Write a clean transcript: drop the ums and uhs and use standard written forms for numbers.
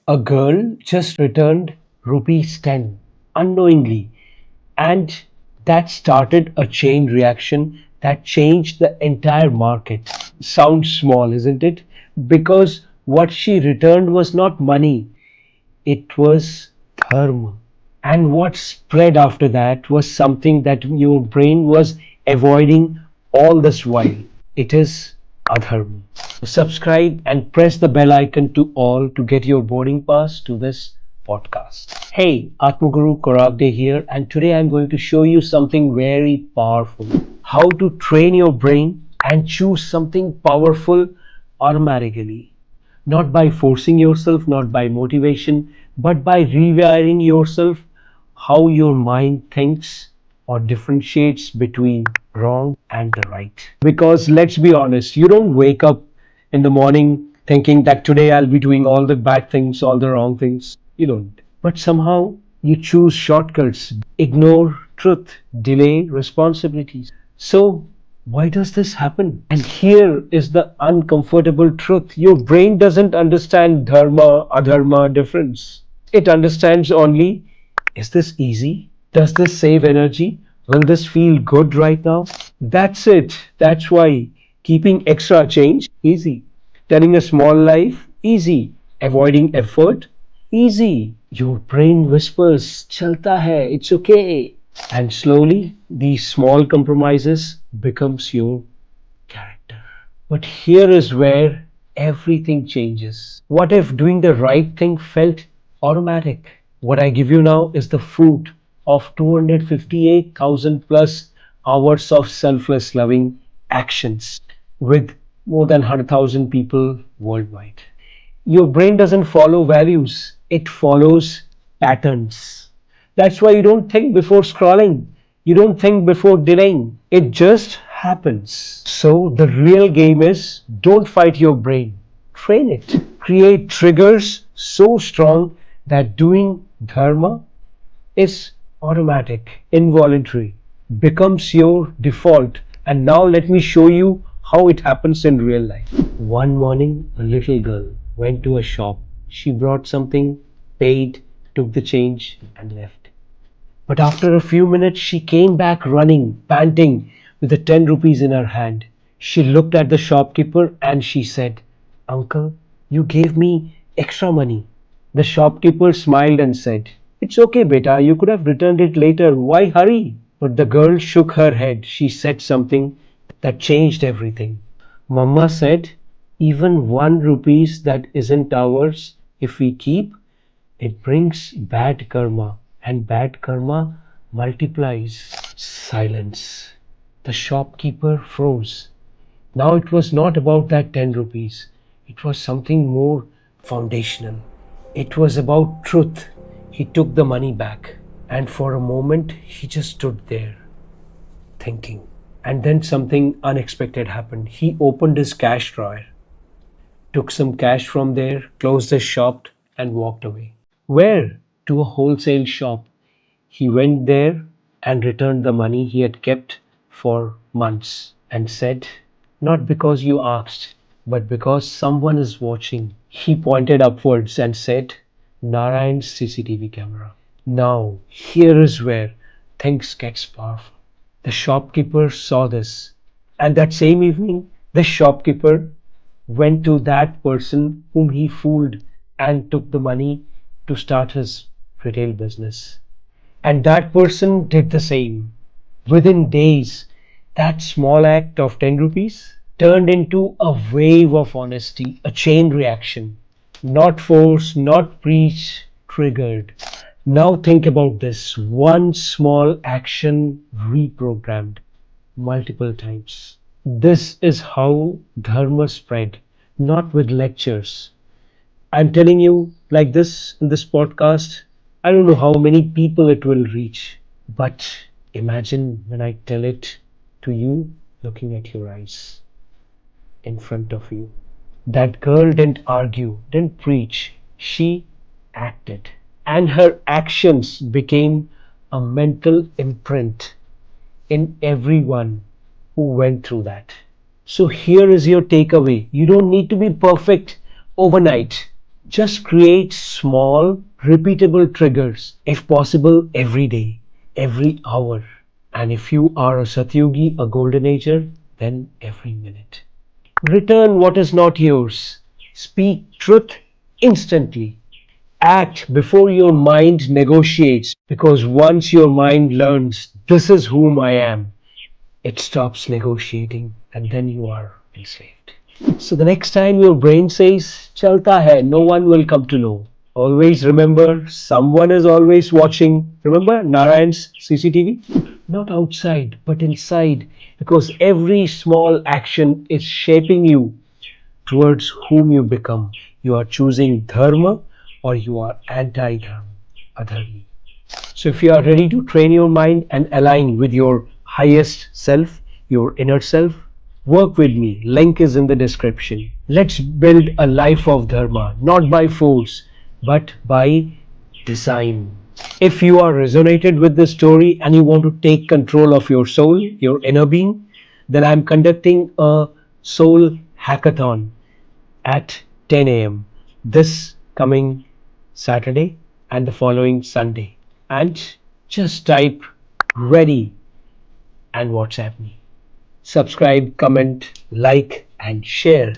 A girl just returned rupees 10 unknowingly, and that started a chain reaction that changed the entire market. Sounds small, isn't it? Because what she returned was not money, it was dharma. And what spread after that was something that your brain was avoiding all this while. It is Adharma. Subscribe and press the bell icon to all to get your boarding pass to this podcast. Hey, AatmaGuru Koragde here, and today I'm going to show you something very powerful. How to train your brain and choose something powerful automatically. Not by forcing yourself, not by motivation, but by rewiring yourself how your mind thinks or differentiates between wrong and the right. Because let's be honest, you don't wake up in the morning thinking that today I'll be doing all the bad things, all the wrong things. You don't. But somehow you choose shortcuts, ignore truth, delay responsibilities. So, why does this happen? And here is the uncomfortable truth. Your brain doesn't understand dharma, adharma difference. It understands only, is this easy? Does this save energy? Will this feel good right now? That's it. That's why keeping extra change, easy. Telling a small life, easy. Avoiding effort, easy. Your brain whispers, chalta hai, it's okay. And slowly, these small compromises becomes your character. But here is where everything changes. What if doing the right thing felt automatic? What I give you now is the fruit of 258,000 plus hours of selfless loving actions with more than 100,000 people worldwide. Your brain doesn't follow values, it follows patterns. That's why you don't think before scrolling, you don't think before delaying. It just happens. So, the real game is don't fight your brain, train it. Create triggers so strong that doing dharma is automatic, involuntary, becomes your default. And now let me show you how it happens in real life. One morning, a little girl went to a shop. She brought something, paid, took the change, and left. But after a few minutes, she came back running, panting, with the 10 rupees in her hand. She looked at the shopkeeper and she said, Uncle, you gave me extra money. The shopkeeper smiled and said, It's okay, beta, you could have returned it later. Why hurry? But the girl shook her head. She said something that changed everything. Mama said, even 1 rupees that isn't ours, if we keep, it brings bad karma, and bad karma multiplies. Silence. The shopkeeper froze. Now it was not about that 10 rupees. It was something more foundational. It was about truth. He took the money back, and for a moment he just stood there, thinking. And then something unexpected happened. He opened his cash drawer, took some cash from there, closed the shop, and walked away. Where? To a wholesale shop. He went there and returned the money he had kept for months and said, Not because you asked, but because someone is watching. He pointed upwards and said, Narayan's CCTV camera. Now, here is where things gets powerful. The shopkeeper saw this, and that same evening, the shopkeeper went to that person whom he fooled and took the money to start his retail business. And that person did the same. Within days, that small act of 10 rupees turned into a wave of honesty, a chain reaction. Not forced, not preached, triggered. Now think about this. One small action reprogrammed multiple times. This is how Dharma spread, not with lectures. I'm telling you like this in this podcast. I don't know how many people it will reach, but imagine when I tell it to you looking at your eyes in front of you. That girl didn't argue, didn't preach, she acted. And her actions became a mental imprint in everyone who went through that. So here is your takeaway. You don't need to be perfect overnight. Just create small, repeatable triggers, if possible, every day, every hour. And if you are a Satyugi, a golden ager, then every minute. Return what is not yours. Speak truth instantly. Act before your mind negotiates, because once your mind learns, this is whom I am, it stops negotiating and then you are enslaved. So the next time your brain says, Chalta hai, no one will come to know. Always remember, someone is always watching. Remember Narayan's CCTV? Not outside, but inside. Because every small action is shaping you towards whom you become. You are choosing dharma or you are anti-dharma, adharmi. So if you are ready to train your mind and align with your highest self, your inner self, work with me. Link is in the description. Let's build a life of dharma, not by force, but by design. If you are resonated with this story and you want to take control of your soul, your inner being, then I'm conducting a soul hackathon at 10 a.m. this coming Saturday and the following Sunday. And just type ready and WhatsApp me. Subscribe, comment, like, and share.